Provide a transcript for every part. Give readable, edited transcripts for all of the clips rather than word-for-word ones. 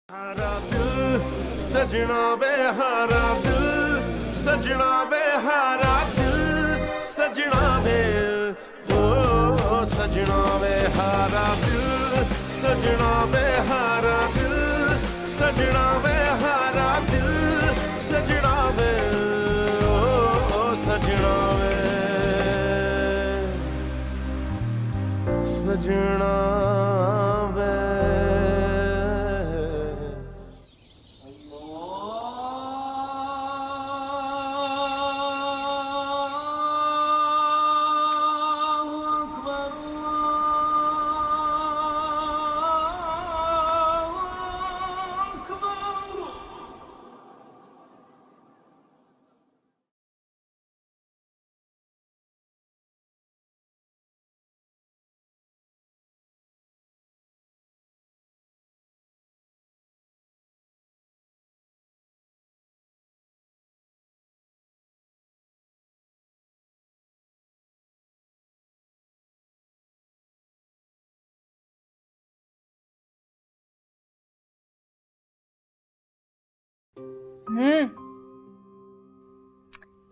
हारा दिल सजना वे हारा दिल सजना वे हारा दिल सजना वे ओ सजना वे हारा दिल सजना वे हारा दिल सजना वे हारा दिल सजना वे ओ सजना वे सजना वे।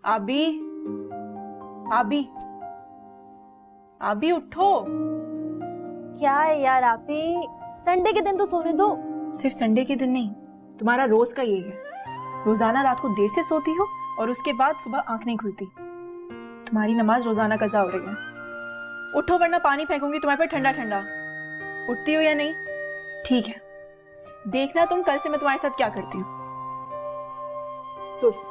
आबी, आबी, आबी उठो। क्या है यार आपी, संडे के दिन तो सोने दो। सिर्फ संडे के दिन नहीं, तुम्हारा रोज का ये है। रोजाना रात को देर से सोती हो और उसके बाद सुबह आंख नहीं खुलती। तुम्हारी नमाज रोजाना कज़ा हो रही है। उठो वरना पानी फेंकूंगी तुम्हारे पे ठंडा ठंडा। उठती हो या नहीं? ठीक है, देखना तुम कल से मैं तुम्हारे साथ क्या करती हूँ। सुस्त।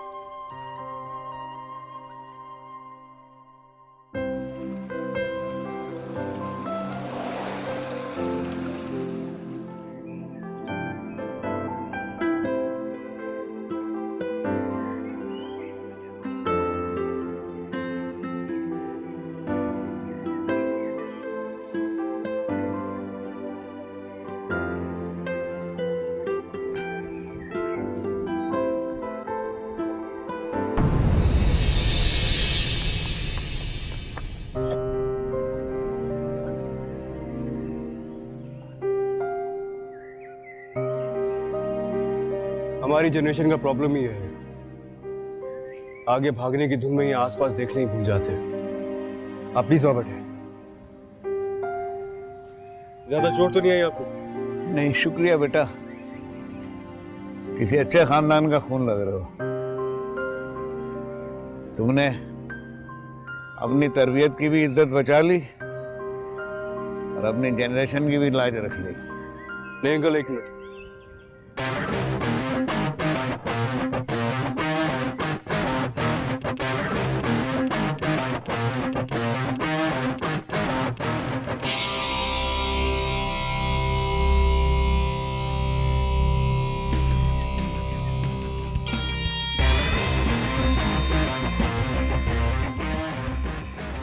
हमारी जनरेशन का प्रॉब्लम ही है, आगे भागने की धुन में ही आसपास देखने ही भूल जाते हैं। आप प्लीज वहां बैठे। ज्यादा चोट तो नहीं आई आपको? नहीं शुक्रिया बेटा, किसी अच्छे खानदान का खून लग रहे हो। तुमने अपनी तरबियत की भी इज्जत बचा ली और अपनी जनरेशन की भी लाज रख ली। नहीं अंकल, एक मिनट।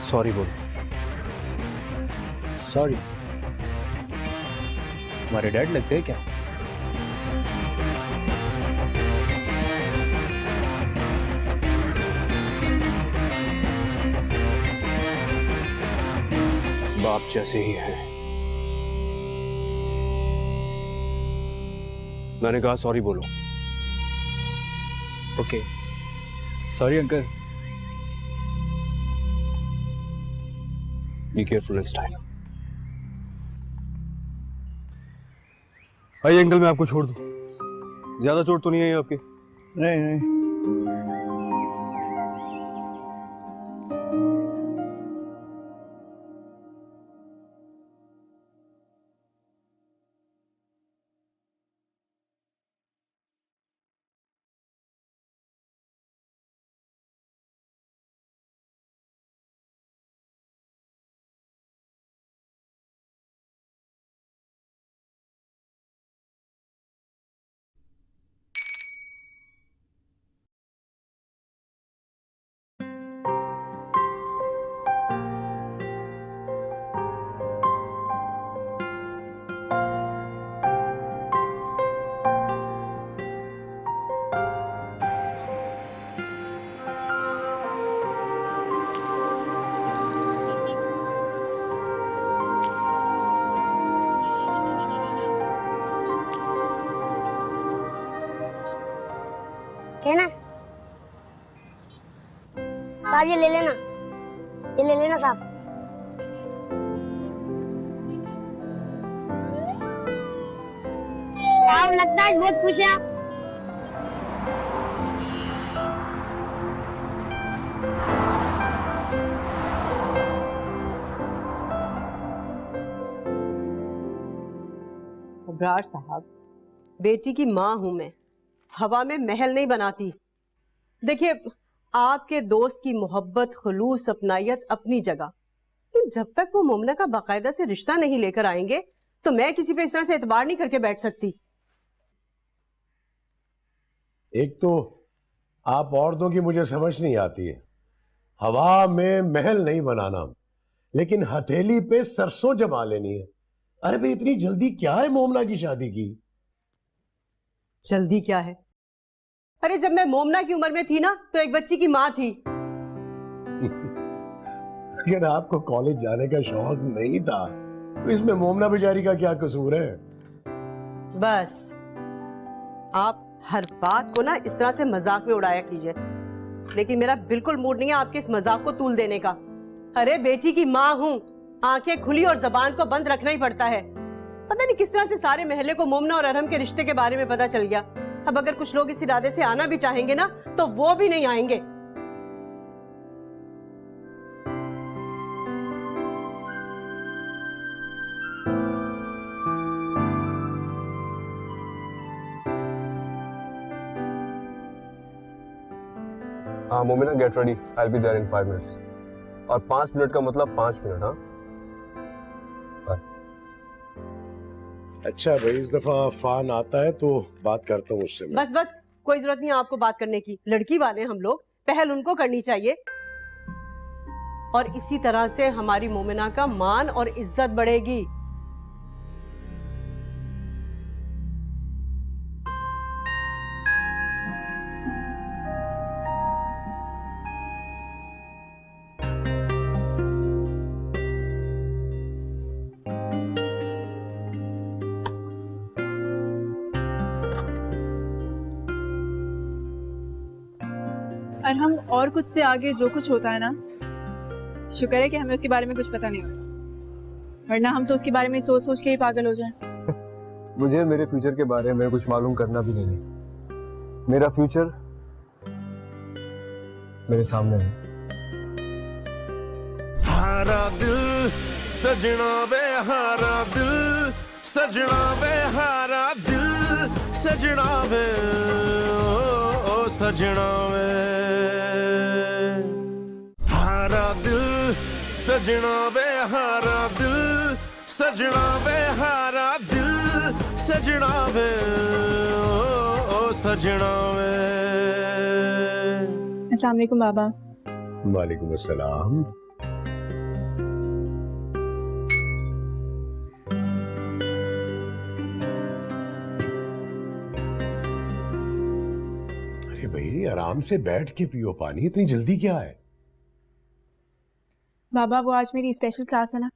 सॉरी बोल। सॉरी? तुम्हारे डैड लगते हैं क्या? बाप जैसे ही हैं। मैंने कहा सॉरी बोलो। Okay, sorry uncle. Be careful next time. आइए अंकल, मैं आपको छोड़ दूं। ज्यादा चोट तो नहीं आई आपकी? नहीं नहीं। लेना साहब, ये ले लेना, ये ले लेना साहब। साहब लगता है आज बहुत खुश है आप। अब्रार साहब, बेटी की माँ हूं मैं, हवा में महल नहीं बनाती। देखिए, आपके दोस्त की मोहब्बत, खुलूस, अपनायत अपनी जगह, लेकिन जब तक वो मोमना का बाकायदा से रिश्ता नहीं लेकर आएंगे तो मैं किसी पे इस तरह से एतबार नहीं करके बैठ सकती। एक तो आप औरतों की मुझे समझ नहीं आती है। हवा में महल नहीं बनाना, लेकिन हथेली पे सरसों जमा लेनी है। अरे भाई, इतनी जल्दी क्या है मोमना की शादी की? जल्दी क्या है? अरे जब मैं मोमना की उम्र में थी ना तो एक बच्ची की माँ थी। अगर आपको कॉलेज जाने का शौक नहीं था तो इसमें मोमना बेचारी का क्या कसूर है? बस आप हर बात को ना इस तरह से मजाक में उड़ाया कीजिए, लेकिन मेरा बिल्कुल मूड नहीं है आपके इस मजाक को तूल देने का। अरे बेटी की माँ हूं, आंखें खुली और जबान को बंद रखना ही पड़ता है। पता नहीं किस तरह से सारे महल्ले को मोमना और अरहम के रिश्ते के बारे में पता चल गया। अब अगर कुछ लोग इस इरादे से आना भी चाहेंगे ना तो वो भी नहीं आएंगे। हाँ Momina, get ready, I will be there in 5 minutes. और 5 मिनट का मतलब 5 मिनट। हाँ अच्छा भाई, इस दफा फान आता है तो बात करता हूँ उससे मैं। बस बस, कोई जरूरत नहीं है आपको बात करने की। लड़की वाले हम लोग, पहल उनको करनी चाहिए और इसी तरह से हमारी मोमिना का मान और इज्जत बढ़ेगी। और हम और कुछ से आगे जो कुछ होता है ना, शुक्र है कि हमें उसके बारे में कुछ पता नहीं होता, वरना हम तो उसके बारे में सोच सोच के ही पागल हो जाएं। मुझे मेरे फ्यूचर के बारे में कुछ मालूम करना भी नहीं है। मेरा फ्यूचर मेरे सामने है। हारा दिल सजना वे, हारा दिल सजना वे, हारा दिल सजना वे, ओ सजना वे। हारा दिल सजना वे, हारा दिल सजना वे, हारा दिल सजना वे, ओ सजना वे। अस्सलाम वालेकुम बाबा। वालेकुम अस्सलाम। अरे भाई, आराम से बैठ के पियो पानी, इतनी जल्दी क्या है? बाबा वो आज मेरी स्पेशल क्लास है ना,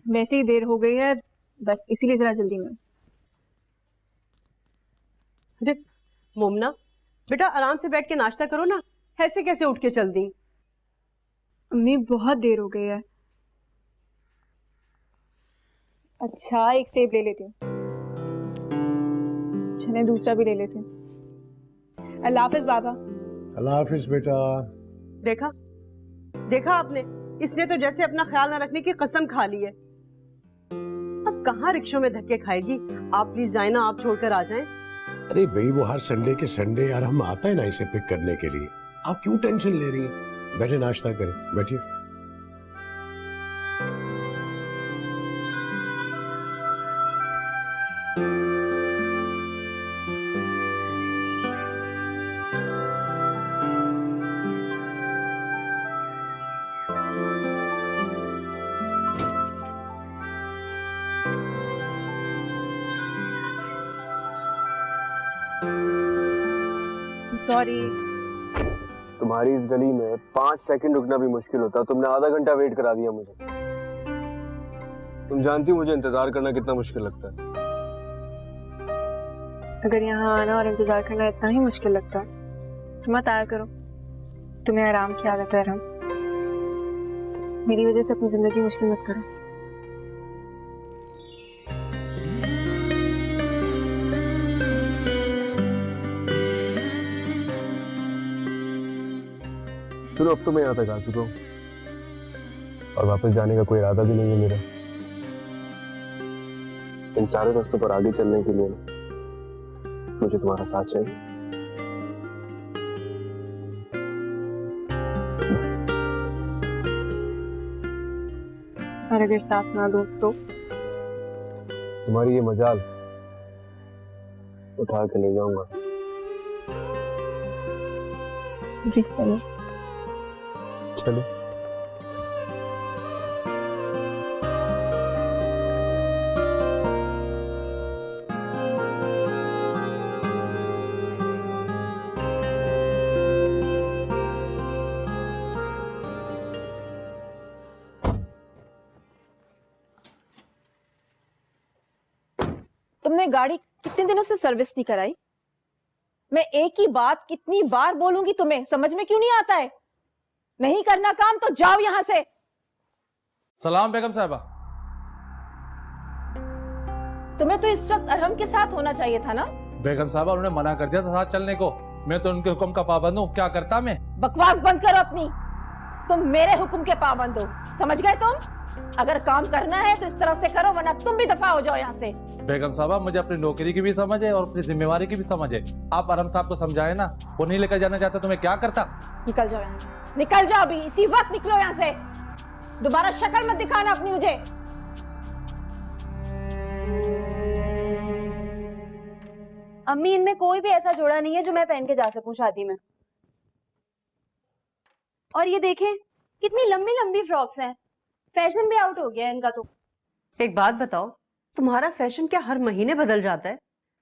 वैसे ही देर हो गई है, बस इसीलिए जरा जल्दी में। अरे मोमना बेटा, आराम से बैठ के नाश्ता करो ना, ऐसे कैसे उठ के चल दी? अम्मी बहुत देर हो गई है। अच्छा एक सेब ले लेती हूँ, चले दूसरा भी ले लेती हूँ। अल्लाह हाफिज बाबा। अल्लाह हाफिज बेटा। देखा देखा आपने, इसने तो जैसे अपना ख्याल न रखने की कसम खा ली है। अब कहाँ रिक्शों में धक्के खाएगी। आप प्लीज जाए ना, आप छोड़कर आ जाएं। अरे भाई, वो हर संडे के संडे यार हम आता है ना इसे पिक करने के लिए। आप क्यों टेंशन ले रही हैं? बैठे नाश्ता करें, बैठिए। सॉरी। तुम्हारी इस गली में 5 सेकंड रुकना भी मुश्किल होता, तुमने आधा घंटा वेट करा दिया मुझे। तुम जानती हो मुझे इंतजार करना कितना मुश्किल लगता है। अगर यहाँ आना और इंतजार करना इतना ही मुश्किल लगता है तुम मत आया करो, तुम्हें आराम की आदत है अरहम। मेरी वजह से अपनी जिंदगी मुश्किल मत करो। चलो अब तो मैं यहाँ तक आ चुका हूँ और वापस जाने का कोई इरादा भी नहीं है मेरा। इन सारे रास्तों पर आगे चलने के लिए मुझे तुम्हारा साथ चाहिए। बस। और अगर साथ ना दो तो? तुम्हारी ये मजाल उठा के ले जाऊंगा। चलो। चलो। तुमने गाड़ी कितने दिनों से सर्विस नहीं कराई? मैं एक ही बात कितनी बार बोलूंगी तुम्हें, समझ में क्यों नहीं आता है? नहीं करना काम तो जाओ यहां से। सलाम बेगम साहबा। तुम्हें तो इस वक्त अरहम के साथ होना चाहिए था ना? बेगम साहबा उन्होंने मना कर दिया था साथ चलने को। मैं तो उनके हुक्म का पाबंद हूँ, क्या करता मैं? बकवास बंद करो अपनी। तुम मेरे हुक्म के पाबंद हो, समझ गए तुम? अगर काम करना है तो इस तरह से करो, वरना तुम भी दफा हो जाओ यहाँ से। बेगम साहबा मुझे अपनी नौकरी की भी समझ है और अपनी जिम्मेवारी की भी समझ है। आप अरहम साहब को समझाए ना, वो नहीं लेकर जाना चाहता तो मैं क्या करता? निकल जाओ यहाँ से, निकल जाओ अभी, इसी वक्त निकलो यहाँ से। दोबारा शक्ल मत दिखाना अपनी मुझे। अम्मी, इनमें कोई भी ऐसा जोड़ा नहीं है जो मैं पहन के जा सकूं शादी में। और ये देखें कितनी लंबी लंबी फ्रॉक्स हैं, फैशन भी आउट हो गया है इनका तो। एक बात बताओ, तुम्हारा फैशन क्या हर महीने बदल जाता है?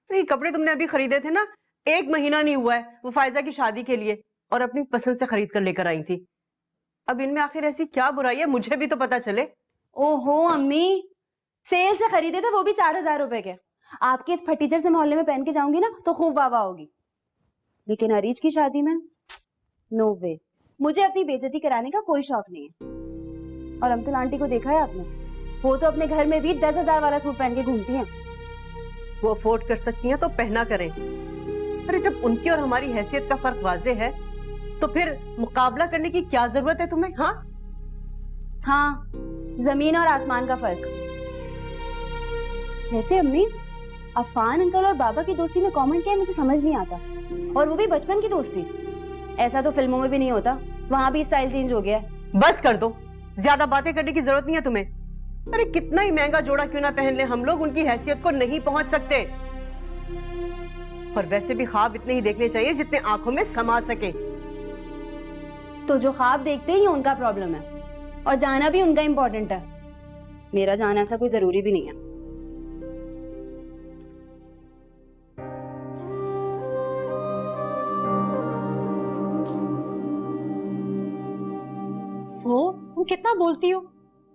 ये कपड़े तुमने अभी खरीदे थे ना, 1 महीना नहीं हुआ है, वो फायजा की शादी के लिए, और अपनी पसंद से खरीद कर लेकर आई थी। अब इनमें आखिर ऐसी क्या बुराई है, मुझे भी तो पता चले। ओहो अम्मी, सेल से खरीदे थे, वो भी 4000 रुपए के। आपके इस फटीचर से मोहल्ले में पहन के जाऊंगी ना तो खूब वाह वाह होगी, लेकिन अरीज की शादी में नो वे। मुझे अपनी बेइज्जती कराने का कोई शौक नहीं है। और अमतुल आंटी को देखा है आपने? वो तो अपने घर में भी 10,000 वाला सूट पहन के घूमती हैं। वो अफोर्ड कर सकती हैं तो पहना करें। अरे जब उनकी और हमारी हैसियत का फर्क वाजे है तो फिर मुकाबला करने की क्या जरूरत है तुम्हें? हाँ, जमीन और आसमान का फर्क। वैसे अम्मी, अफान अंकल और बाबा की दोस्ती में कॉमन क्या है मुझे समझ नहीं आता, और वो भी बचपन की दोस्ती। ऐसा तो फिल्मों में भी नहीं होता, वहां भी स्टाइल चेंज हो गया है। बस कर दो, ज्यादा बातें करने की जरूरत नहीं है तुम्हें। अरे कितना ही महंगा जोड़ा क्यों ना पहन ले, हम लोग उनकी हैसियत को नहीं पहुंच सकते। और वैसे भी ख्वाब इतने ही देखने चाहिए जितने आंखों में समा सके। तो जो ख्वाब देखते हैं ये उनका प्रॉब्लम है, और जाना भी उनका इम्पोर्टेंट है। मेरा जाना ऐसा कोई जरूरी भी नहीं है। वो तुम कितना बोलती हो?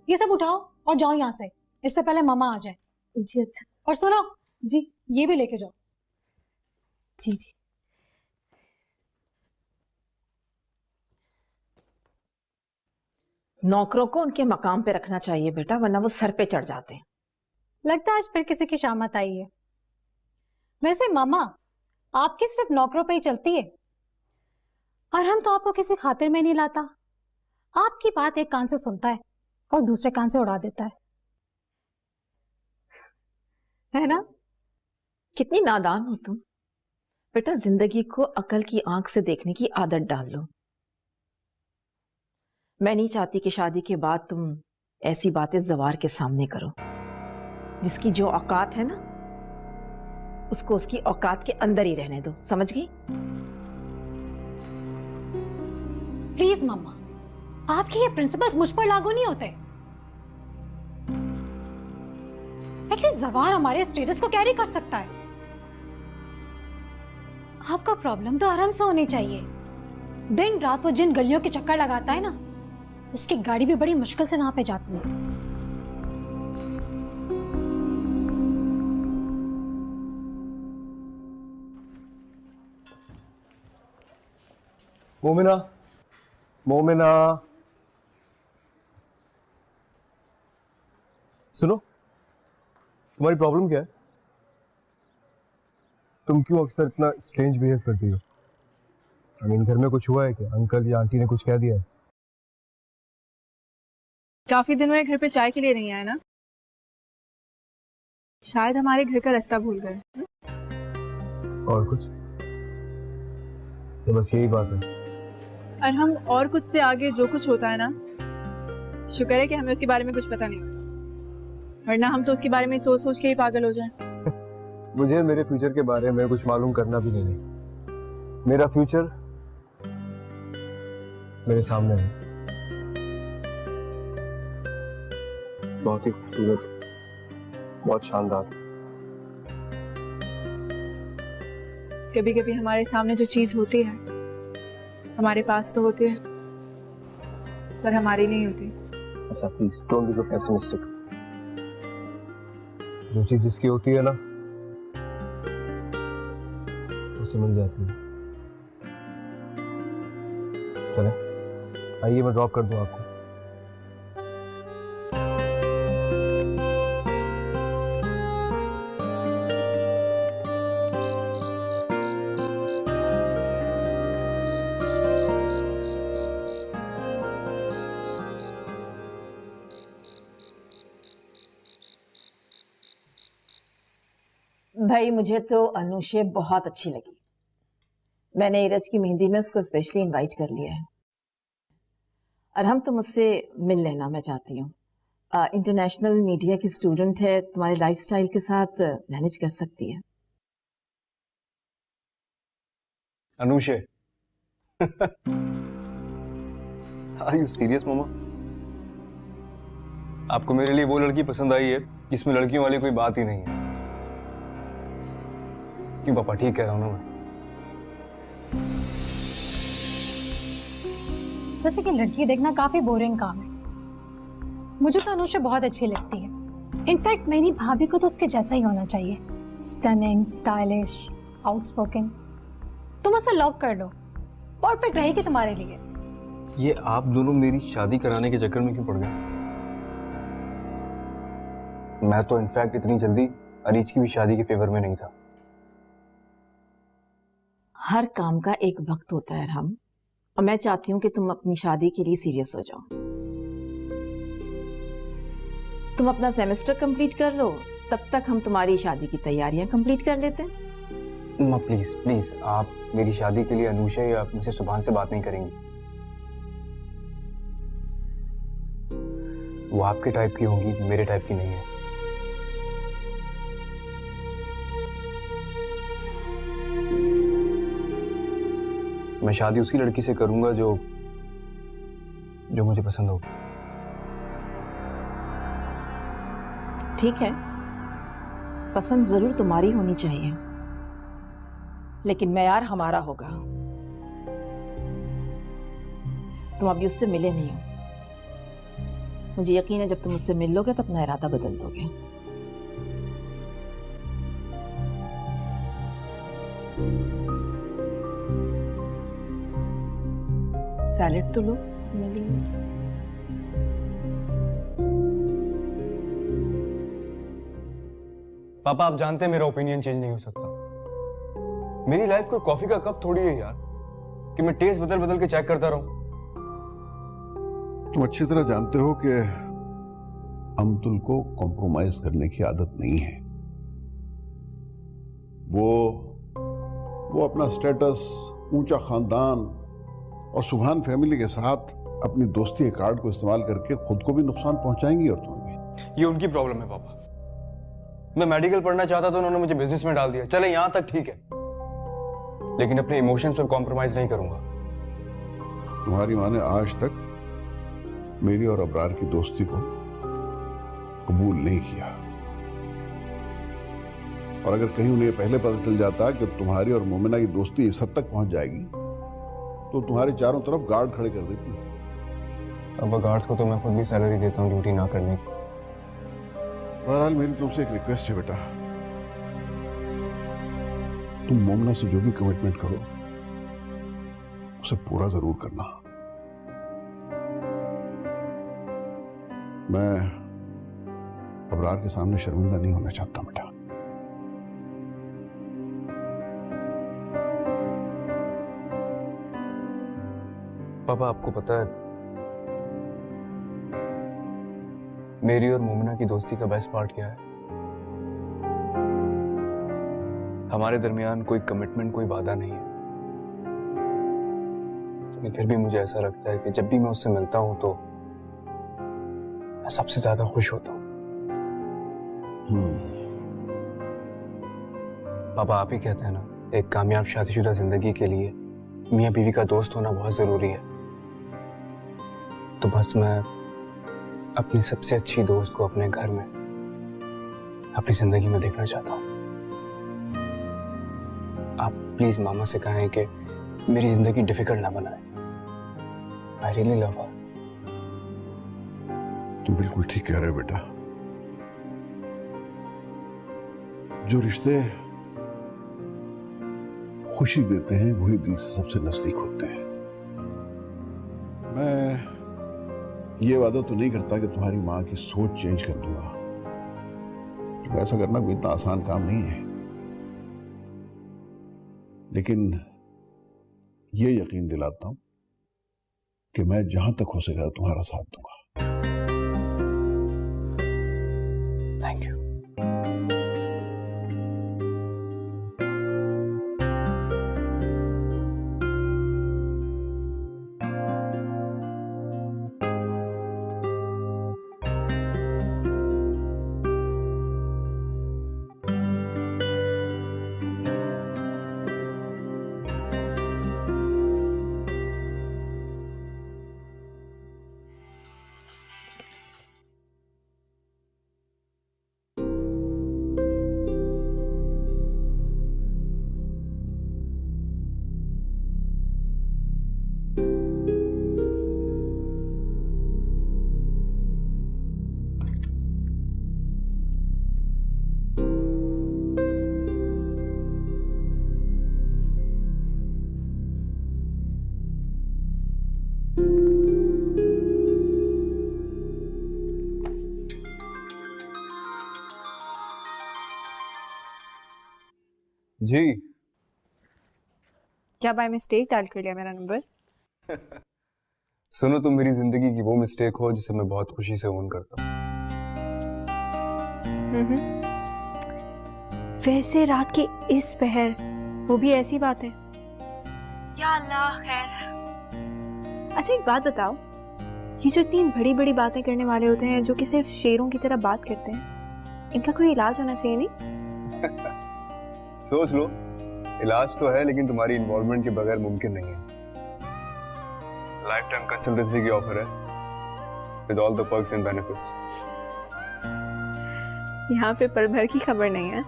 ये सब उठाओ और जाओ यहाँ से, इससे पहले मामा आ जाए। जी अच्छा। और सुनो जी, ये भी लेके जाओ। जी जी। नौकरों को उनके मकाम पे रखना चाहिए बेटा, वरना वो सर पे चढ़ जाते हैं। लगता है आज फिर किसी की शामत आई है। वैसे मामा, आपकी सिर्फ नौकरों पे ही चलती है, और हम तो आपको किसी खातिर में नहीं लाता। आपकी बात एक कान से सुनता है और दूसरे कान से उड़ा देता है ना? कितनी नादान हो तुम बेटा, जिंदगी को अकल की आंख से देखने की आदत डाल लो। मैं नहीं चाहती कि शादी के बाद तुम ऐसी बातें जवार के सामने करो। जिसकी जो औकात है ना, उसको उसकी औकात के अंदर ही रहने दो, समझ गई? प्लीज मम्मा, आपके ये प्रिंसिपल्स मुझ पर लागू नहीं होते। एटलीस्ट जवार हमारे स्टेटस को कैरी कर सकता है। आपका प्रॉब्लम तो आराम से होनी चाहिए। दिन रात वो जिन गलियों के चक्कर लगाता है ना, उसकी गाड़ी भी बड़ी मुश्किल से वहां पे जाती है। मोमिना, मोमिना, सुनो, तुम्हारी प्रॉब्लम क्या है? तुम क्यों अक्सर इतना स्ट्रेंज बिहेव करती हो? आई मीन, घर में कुछ हुआ है क्या? अंकल या आंटी ने कुछ कह दिया है? काफी दिन हुए घर पे चाय के लिए नहीं आए ना, शायद हमारे घर का रास्ता भूल गए। और कुछ? तो बस यही बात है। और हम और कुछ से आगे जो कुछ होता है ना, शुक्र है कि हमें उसके बारे में कुछ पता नहीं होता, वरना हम तो उसके बारे में सोच सोच के ही पागल हो जाएं। मुझे मेरे फ्यूचर के बारे में कुछ मालूम करना भी नहीं है। मेरा फ्यूचर मेरे सामने है, बहुत ही खूबसूरत, बहुत शानदार। कभी कभी हमारे सामने जो चीज होती है हमारे पास तो होती है पर हमारी नहीं होती। अच्छा please don't be so pessimistic. जो चीज जिसकी होती है ना, उसे मिल जाती है। चले आइए, मैं ड्रॉप कर दूं आपको। भाई मुझे तो अनुषे बहुत अच्छी लगी। मैंने इरज की मेहंदी में उसको स्पेशली इनवाइट कर लिया है और हम तो मुझसे मिल लेना मैं चाहती हूँ। इंटरनेशनल मीडिया की स्टूडेंट है, तुम्हारे लाइफस्टाइल के साथ मैनेज कर सकती है। अनुषे आर यू सीरियस मामा? आपको मेरे लिए वो लड़की पसंद आई है जिसमें लड़कियों वाली कोई बात ही नहीं है? क्यों पापा, ठीक कह रहा हूं ना मैं? वैसे कि लड़की देखना काफी बोरिंग काम है। मुझे तो अनुषा बहुत अच्छी लगती है। इनफैक्ट मेरी भाभी को तो उसके जैसा ही होना चाहिए, स्टनिंग, स्टाइलिश, आउटस्पोकन। तुम उसे लॉक कर लो, परफेक्ट रहेगी तुम्हारे लिए। ये आप दोनों मेरी शादी कराने के चक्कर में क्यों पड़ गए? मैं तो इनफैक्ट इतनी जल्दी अरीज की भी शादी के फेवर में नहीं था। हर काम का एक वक्त होता है राम, और मैं चाहती हूँ कि तुम अपनी शादी के लिए सीरियस हो जाओ। तुम अपना सेमेस्टर कंप्लीट कर लो, तब तक हम तुम्हारी शादी की तैयारियां कंप्लीट कर लेते हैं। माँ प्लीज प्लीज, आप मेरी शादी के लिए अनुषा या मुझसे सुभान से बात नहीं करेंगी? वो आपके टाइप की होंगी, मेरे टाइप की नहीं है। मैं शादी उसी लड़की से करूंगा जो मुझे पसंद हो। ठीक है, पसंद जरूर तुम्हारी होनी चाहिए, लेकिन मेयार हमारा होगा। तुम अभी उससे मिले नहीं हो, मुझे यकीन है जब तुम उससे मिल लोगे तो अपना इरादा बदल दोगे। सैलेड तो लो मेरे लिए। पापा आप जानते हैं मेरा ओपिनियन चेंज नहीं हो सकता। मेरी लाइफ कोई कॉफी का कप थोड़ी है यार कि मैं टेस्ट बदल बदल के चेक करता रहूं। तुम अच्छी तरह जानते हो कि अमतुल को कॉम्प्रोमाइज करने की आदत नहीं है। वो अपना स्टेटस, ऊंचा खानदान और सुभान फैमिली के साथ अपनी दोस्ती के कार्ड को इस्तेमाल करके खुद को भी नुकसान पहुंचाएंगी और तुम्हें भी। ये उनकी प्रॉब्लम है पापा। मैं मेडिकल पढ़ना चाहता था, उन्होंने मुझे बिजनेस में डाल दिया। चले यहां तक ठीक है, लेकिन अपने इमोशंस पर कॉम्प्रोमाइज नहीं करूंगा। तुम्हारी माँ ने आज तक मेरी और अबरार की दोस्ती को कबूल नहीं किया, और अगर कहीं उन्हें पहले पता चल जाता कि तुम्हारी और मोमिना की दोस्ती इस हद तक पहुंच जाएगी तो तुम्हारे चारों तरफ गार्ड खड़े कर देती। अब गार्ड्स को तो मैं खुद भी सैलरी देता हूँ ड्यूटी ना करने की। बहरहाल मेरी तुमसे एक रिक्वेस्ट है बेटा, तुम मोमिना से जो भी कमिटमेंट करो उसे पूरा जरूर करना। मैं अबरार के सामने शर्मिंदा नहीं होना चाहता बेटा। पापा, आपको पता है मेरी और मोमिना की दोस्ती का बेस्ट पार्ट क्या है? हमारे दरमियान कोई कमिटमेंट, कोई वादा नहीं है, लेकिन फिर भी मुझे ऐसा लगता है कि जब भी मैं उससे मिलता हूं तो मैं सबसे ज्यादा खुश होता हूं। पापा, आप ही कहते हैं ना, एक कामयाब शादीशुदा जिंदगी के लिए मियां बीवी का दोस्त होना बहुत जरूरी है। तो बस मैं अपनी सबसे अच्छी दोस्त को अपने घर में, अपनी जिंदगी में देखना चाहता हूं। आप प्लीज मामा से कहें कि मेरी जिंदगी डिफिकल्ट ना बनाए। आई रियली लव हर। तुम बिल्कुल ठीक कह रहे हो बेटा। जो रिश्ते खुशी देते हैं वही दिल से सबसे नजदीक होते हैं। मैं ये वादा तो नहीं करता कि तुम्हारी मां की सोच चेंज कर दूंगा, क्योंकि ऐसा करना कोई इतना आसान काम नहीं है, लेकिन ये यकीन दिलाता हूं कि मैं जहां तक हो सकेगा तुम्हारा साथ दूंगा। Thank you. जी। क्या बाय मिस्टेक डायल कर लिया मेरा नंबर? सुनो, तुम मेरी जिंदगी की वो मिस्टेक हो जिसे मैं बहुत खुशी से ओन करता हूँ। वैसे रात के इस पहर वो भी ऐसी बात है? या अल्लाह खैर। अच्छा एक बात बताओ, ये जो इतनी बड़ी बड़ी बातें करने वाले होते हैं, जो कि सिर्फ शेरों की तरह बात करते हैं, इनका कोई इलाज होना चाहिए नहीं? सोच लो, इलाज तो है लेकिन तुम्हारी इन्वॉल्वमेंट के बगैर मुमकिन नहीं है। लाइफ टाइम कंसल्टेंसी की ऑफर है with all the perks and benefits. यहाँ पे पल भर की खबर नहीं है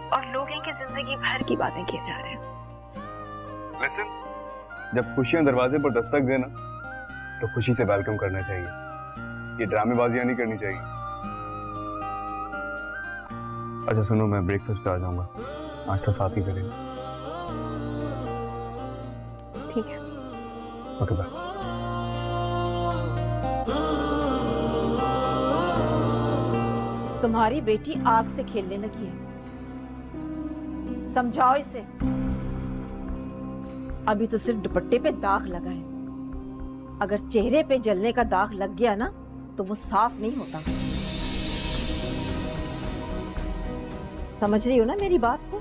और लोग हैं कि जिंदगी भर की बातें किए जा रहे हैं। लिसन, जब खुशियां दरवाजे पर दस्तक देना तो खुशी से वेलकम करना चाहिए, ये ड्रामेबाजियां नहीं करनी चाहिए। अच्छा सुनो, मैं ब्रेकफास्ट पे आ जाऊंगा, नाश्ता साथ ही करेंगे। ठीक है, ओके बाय। तुम्हारी बेटी आग से खेलने लगी है, समझाओ इसे। अभी तो सिर्फ दुपट्टे पे दाग लगा है, अगर चेहरे पे जलने का दाग लग गया ना तो वो साफ नहीं होता। समझ रही हो ना मेरी बात को?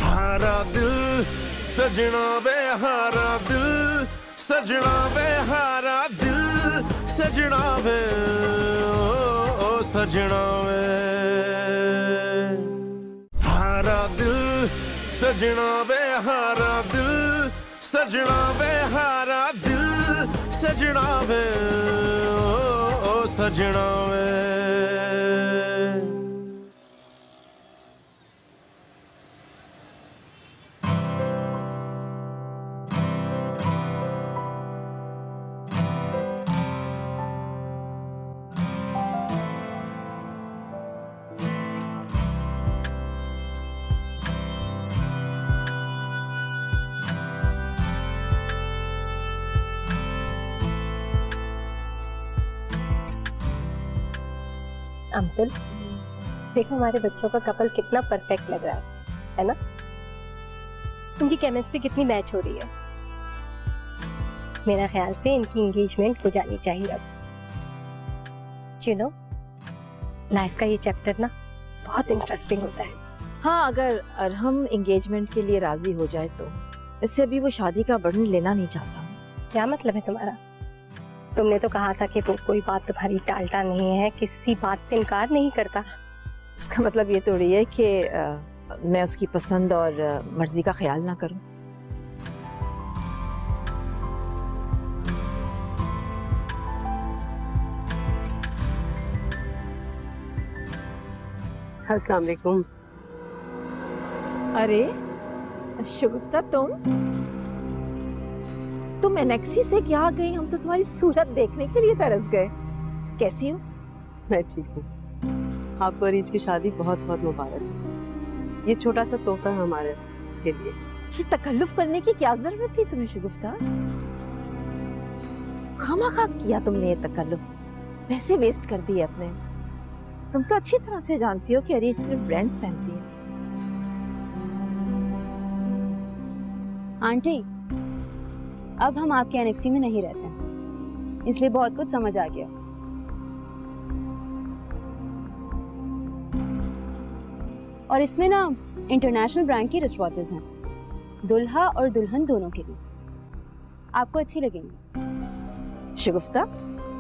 हारा दिल सजना वे, हारा दिल सजना वे, हारा दिल सजना वे, ओ सजना वे। हारा दिल सजना वे, हारा दिल सजना वे, हारा दिल सजना वे, ओ सजना वे। अब्दुल, देखो हमारे बच्चों का कपल कितना परफेक्ट लग रहा है ना? इनकी केमिस्ट्री कितनी मैच हो रही है। मेरा ख्याल से इनकी एंगेजमेंट हो जानी चाहिए अब। यू नो, लाइफ का ये चैप्टर ना बहुत इंटरेस्टिंग होता है। हाँ, अगर अरहम एंगेजमेंट के लिए राजी हो जाए तो। इससे अभी वो शादी का बर्डन लेना नहीं चाहता। क्या मतलब है तुम्हारा? तुमने तो कहा था कि वो कोई बात तुम्हारी टालता नहीं है, किसी बात से इनकार नहीं करता। इसका मतलब ये थोड़ी है कि मैं उसकी पसंद और मर्जी का ख्याल ना करूं। अस्सलाम वालेकुम। अरे शुगुफ्ता, तुम एनेक्सी से क्या आ गई? हम तो तुम्हारी सूरत देखने के लिए तरस गए। कैसी हो? मैं ठीक हूँ। आपको अरीज की शादी बहुत बहुत मुबारक। ये छोटा सा तोहफा है हमारे उसके लिए। ये तकल्लुफ करने की क्या जरूरत थी तुम्हें शुगुफ्ता? खामखा किया तुमने ये तकल्लुफ, पैसे वेस्ट कर दिए अपने। तुम तो अच्छी तरह से जानती हो कि अरीज सिर्फ ब्रांड्स पहनती है। आंटी, अब हम आपके एनेक्सी में नहीं रहते हैं, इसलिए बहुत कुछ समझ आ गया। और इसमें ना इंटरनेशनल ब्रांड की रिस्ट वॉचेस हैं, दुल्हा और दुल्हन दोनों के लिए। आपको अच्छी लगेंगी। शगुफ्ता,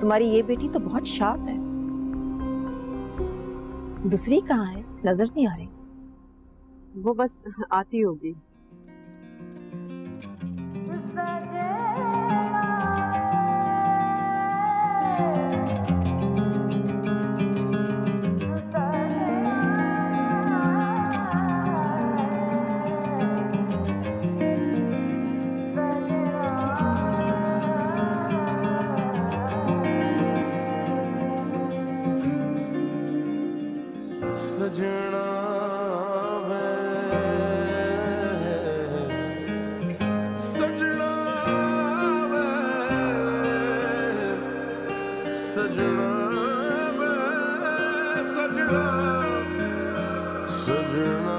तुम्हारी ये बेटी तो बहुत शार्प है। दूसरी कहाँ है? नजर नहीं आ रही। वो बस आती होगी। सजना वे, सजना वे, सजना वे, सजना, सजना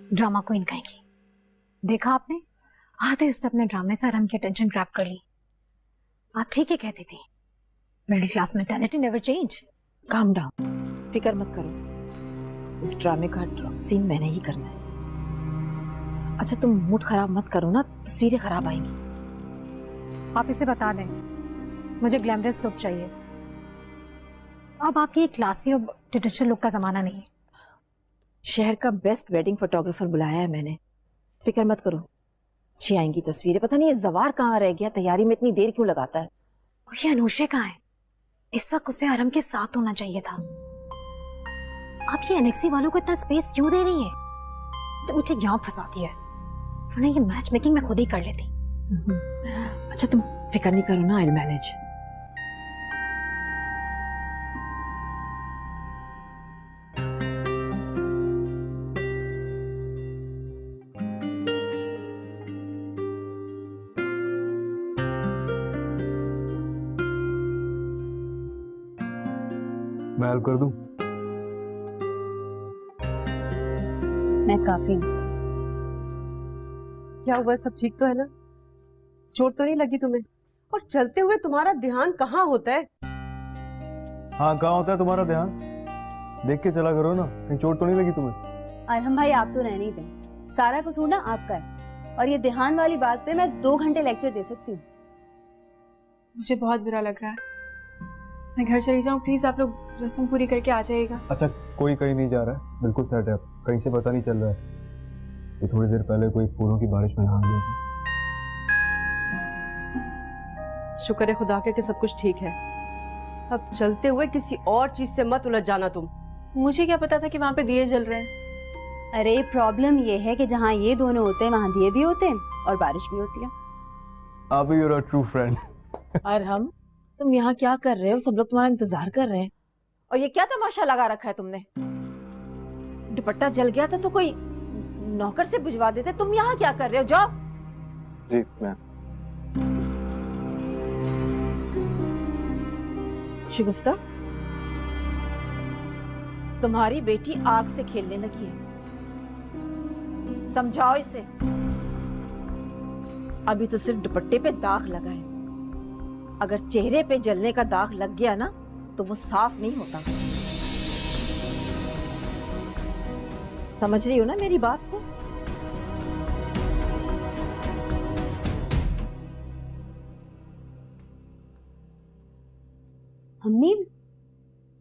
ड्रामा क्वीन कहेगी। देखा आपने, आते उसने अपने ड्रामे से अरहम की अटेंशन ग्रैब कर ली। आप ठीक ही कहती थी, middle class mentality never change. Calm down, फिक्र मत करो। इस ड्रामे का सीन मैंने ही करना है। अच्छा, तुम मूड खराब मत करो ना, तस्वीरें खराब आएंगी। आप इसे बता दें, मुझे ग्लैमरस लुक चाहिए। अब आपकी एक क्लासी और ट्रेडिशनल लुक का जमाना नहीं है। शहर का बेस्ट वेडिंग फोटोग्राफर बुलाया है मैंने, फिक्र मत करो, अच्छी आएंगी तस्वीरें। पता नहीं ये जवार कहाँ रह गया, तैयारी में इतनी देर क्यों लगाता है। और ये अनुषे कहाँ है? इस वक्त उसे अरहम के साथ होना चाहिए था। आप ये एनेक्सी वालों को इतना स्पेस क्यों दे रही है? तो मुझे यहाँ फंसाती है, वरना ये मैच मेकिंग मैं खुद ही कर लेती। अच्छा, तुम फिक्र नहीं करो ना, आई विल मैनेज। मैं हेल्प कर दूं? मैं काफी हूं। क्या हुआ, सब ठीक तो है ना? चोट तो नहीं लगी तुम्हें? और चलते हुए तुम्हारा ध्यान कहाँ होता है? हाँ, कहाँ होता है तुम्हारा ध्यान? देख के चला करो ना, कहीं चोट तो नहीं लगी तुम्हें? अरहम भाई, आप तो रहने ही दें, सारा कसूर ना आपका है। और ये ध्यान वाली बात पे मैं 2 घंटे लेक्चर दे सकती हूँ। मुझे बहुत बुरा लग रहा है। मैं घर चली जाऊँ, प्लीज आप लोग रस्म पूरी करके आ जाइएगा। अच्छा, कोई कहीं नहीं जा रहा है, बिल्कुल सेट है। कहीं से पता नहीं चल रहा है कि थोड़ी देर पहले कोई फूलों की बारिश में नहा गया था। शुक्र है खुदा के कि सब कुछ ठीक है। अब चलते हुए किसी और चीज से मत उलझ जाना तुम। मुझे क्या पता था कि वहाँ पे दिए जल रहे हैं। अरे प्रॉब्लम ये है कि जहाँ ये दोनों होते हैं वहाँ दिए भी होते हैं और बारिश भी होती है। आप ही योर ट्रू फ्रेंड। और हम, तुम यहाँ क्या कर रहे हो? सब लोग तुम्हारा इंतजार कर रहे हैं। और ये क्या तमाशा लगा रखा है तुमने? दुपट्टा जल गया था तो कोई नौकर से बुझवा देते। तुम यहाँ क्या कर रहे हो? जाओ। जी मैं। शगुफ्ता, तुम्हारी बेटी आग से खेलने लगी है, समझाओ इसे। अभी तो सिर्फ दुपट्टे पे दाग लगा है, अगर चेहरे पे जलने का दाग लग गया ना तो वो साफ नहीं होता। समझ रही हो ना मेरी बात को? अम्मी,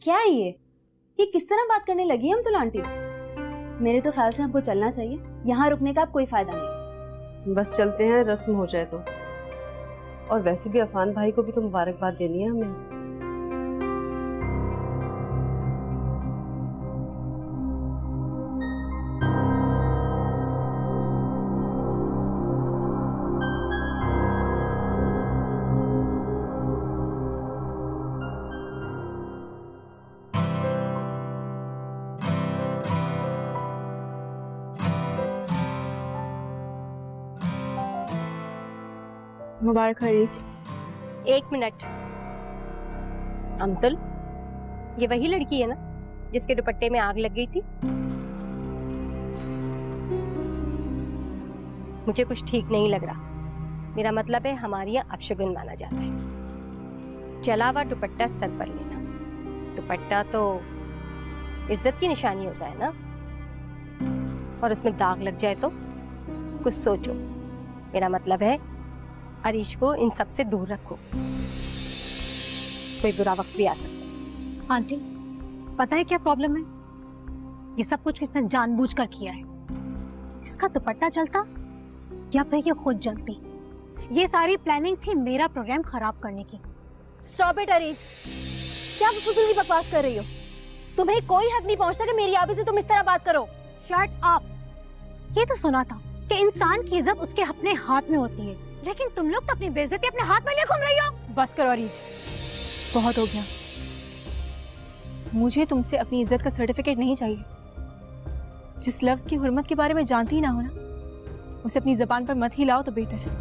क्या है ये किस तरह बात करने लगी है हम तो आंटी? मेरे तो ख्याल से हमको चलना चाहिए, यहाँ रुकने का अब कोई फायदा नहीं। बस चलते हैं, रस्म हो जाए तो। और वैसे भी अफान भाई को भी तो मुबारकबाद देनी है हमें। मुबारक हो रीच। 1 मिनट। अमतुल, ये वही लड़की है ना जिसके दुपट्टे में आग लग गई थी? मुझे कुछ ठीक नहीं लग रहा। मेरा मतलब है हमारे यहाँ अपशगुन माना जाता है। जला हुआ दुपट्टा सर पर लेना। दुपट्टा तो इज्जत की निशानी होता है ना, और उसमें दाग लग जाए तो कुछ सोचो। मेरा मतलब है अरीश को इन सब से दूर रखो, कोई बुरा वक्त भी आ सकता है। आंटी, पता है क्या प्रॉब्लम है? ये सब कुछ इसने जानबूझकर किया है। इसका दुपट्टा जलता या फिर ये खुद जलती। ये सारी प्लानिंग थी मेरा प्रोग्राम खराब करने की। स्टॉप इट अरीज, क्या फजूल की बकवास कर रही हो? तुम्हें कोई हक नहीं पहुंचता कि मेरी आबी से तुम इस तरह बात करो। Shut up. ये तो सुना था कि इंसान की इज्जत उसके अपने हाथ में होती है, लेकिन तुम लोग तो अपनी बेइज्जती अपने हाथ में लिए घूम रही हो। बस करो अरीज, बहुत हो गया। मुझे तुमसे अपनी इज्जत का सर्टिफिकेट नहीं चाहिए। जिस लफ्ज की हुर्मत के बारे में जानती ही ना हो ना, उसे अपनी जबान पर मत ही लाओ तो बेहतर है।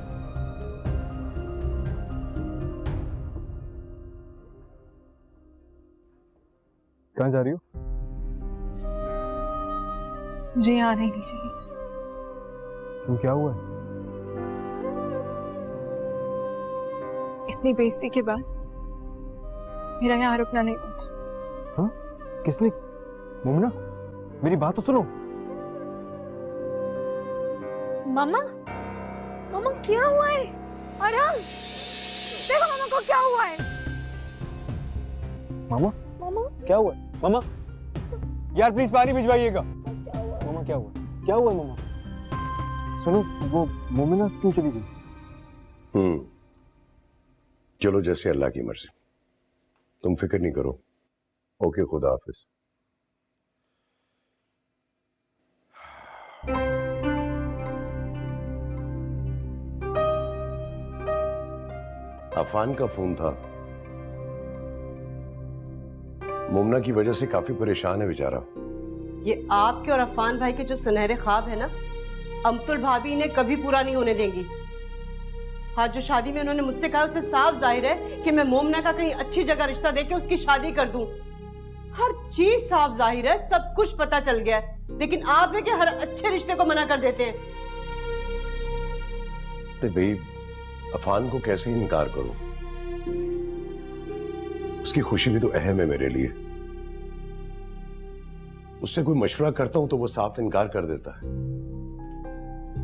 कहाँ जा रही हो? मुझे यहाँ आना ही नहीं चाहिए था। तुम, क्या हुआ है? इतनी बेइज्जती के बाद मेरा यहाँ रुकना नहीं बनता। हाँ? किसने? मुमना, मेरी बात तो सुनो। मामा, मामा क्या हुआ है? अरहम, देखो मामा को क्या हुआ है। मामा, मामा क्या हुआ? मामा, यार प्लीज पानी भिजवाइएगा। मामा क्या हुआ? क्या हुआ मामा? सुनो, वो मोमिना क्यों चली गई? चलो जैसे अल्लाह की मर्जी, तुम फिक्र नहीं करो। ओके, खुदा हाफिज। अफान का फोन था। मुमना की वजह से काफी परेशान है बेचारा। ये आपके और अफान भाई के जो सुनहरे ख्वाब है ना, अमतुल भाभी इन्हें कभी पूरा नहीं होने देंगी। आज जो शादी में उन्होंने मुझसे कहा, उससे साफ जाहिर है कि मैं मोमना का कहीं अच्छी जगह रिश्ता देके उसकी शादी कर दूं। हर चीज साफ जाहिर है, सब कुछ पता चल गया है, लेकिन आप है कि हर अच्छे रिश्ते को मना कर देते हैं। अरे भाई, अफान को कैसे इनकार करूं? उसकी खुशी भी तो अहम है मेरे लिए। उससे कोई मशवरा करता हूं तो वो साफ इनकार कर देता है।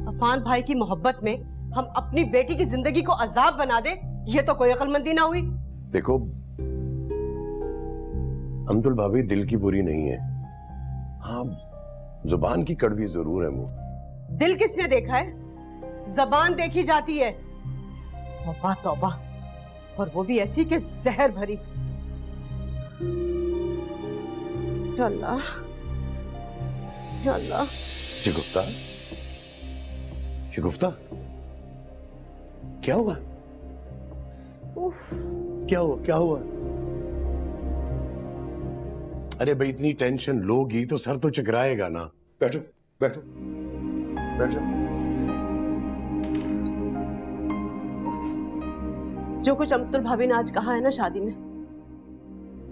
अफान भाई की मोहब्बत में हम अपनी बेटी की जिंदगी को अजाब बना दे, ये तो कोई अक्लमंदी ना हुई। देखो अमतुल भाभी दिल की बुरी नहीं है, हाँ जुबान की कड़वी जरूर है वो। दिल किसने देखा है, जबान देखी जाती है। तौबा तौबा, और वो भी ऐसी के जहर भरी। या अल्लाह या अल्लाह। शगुफ्ता, शगुफ्ता क्या हुआ? उफ, क्या हुआ, क्या हुआ? अरे भाई इतनी टेंशन लोगी तो सर तो चकराएगा ना। बैठो बैठो बैठो। जो कुछ अमतुल भाभी ने आज कहा है ना शादी में,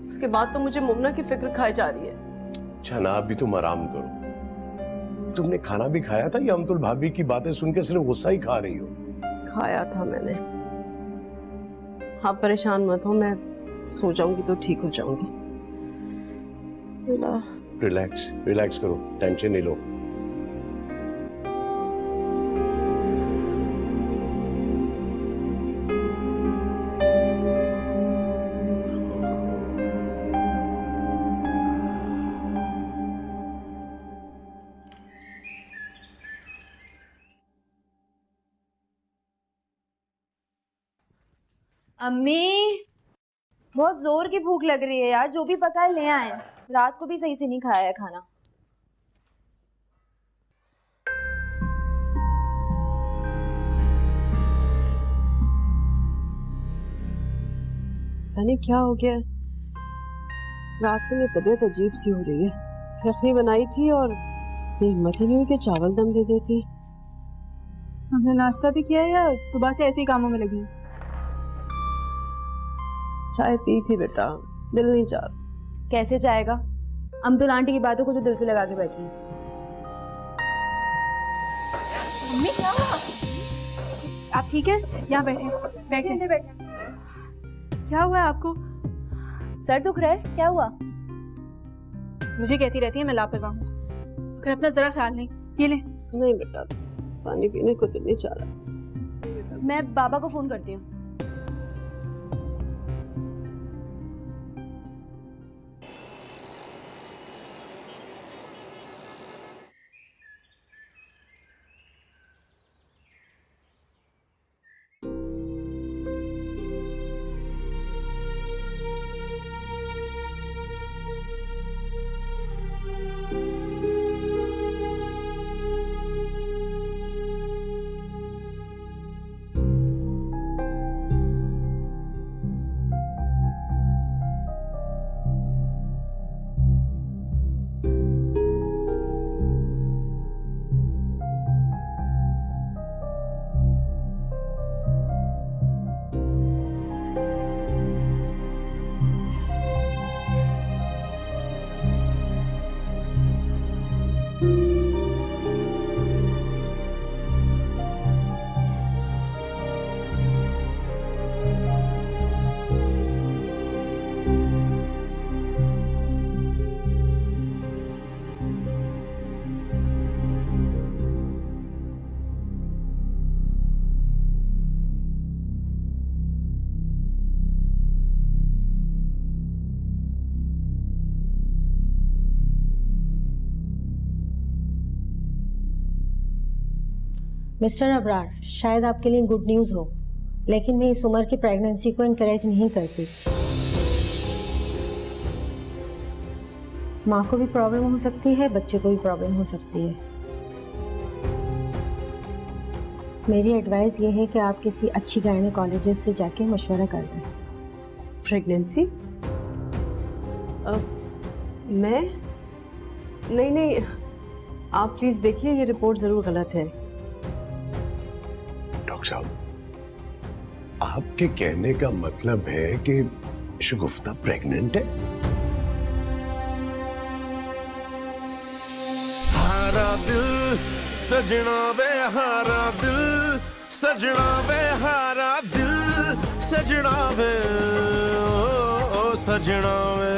उसके बाद तो मुझे मुमना की फिक्र खाई जा रही है। अच्छा ना, अभी तुम आराम करो। तुमने खाना भी खाया था या अमतुल भाभी की बातें सुन के सिर्फ गुस्सा ही खा रही हो? खाया था मैंने। आप परेशान मत हो, मैं सो जाऊंगी तो ठीक हो जाऊंगी। रिलैक्स रिलैक्स करो, टेंशन नहीं लो। अम्मी, बहुत जोर की भूख लग रही है यार, जो भी पका है ले आए। रात को भी सही से नहीं खाया है खाना। पता नहीं क्या हो गया, रात से मेरी तबीयत अजीब सी हो रही है। यखनी बनाई थी और हिम्मत ही नहीं हुई कि चावल दम दे देती। हमने नाश्ता भी किया या सुबह से ऐसे ही कामों में लगी? चाय पी थी बेटा, दिल नहीं चाह। कैसे जाएगा? अमतुल आंटी की बातों को जो दिल से लगा के बैठी है। मम्मी क्या हुआ? आप ठीक है? यहाँ बैठे, बैठे। क्या हुआ है आपको? सर दुख रहा है, क्या हुआ? मुझे कहती रहती है मैं लापरवाह हूँ, मगर अपना जरा ख्याल नहीं। ये ले। नहीं बेटा, पानी पीने को दिल नहीं चाह रहा। मैं बाबा को फोन करती हूँ। मिस्टर अबरार, शायद आपके लिए गुड न्यूज़ हो, लेकिन मैं इस उम्र की प्रेगनेंसी को इनकरेज नहीं करती। माँ को भी प्रॉब्लम हो सकती है, बच्चे को भी प्रॉब्लम हो सकती है। मेरी एडवाइस ये है कि आप किसी अच्छी गायनेकोलॉजिस्ट से जाके मशवरा कर दें। प्रेगनेंसी? मैं? नहीं, आप प्लीज देखिए, ये रिपोर्ट जरूर गलत है। डॉक्टर साहब, आपके कहने का मतलब है कि शगुफ्ता प्रेग्नेंट है? हारा दिल सजना वे, हारा दिल सजना वे, हारा दिल सजना वे, ओ सजना वे।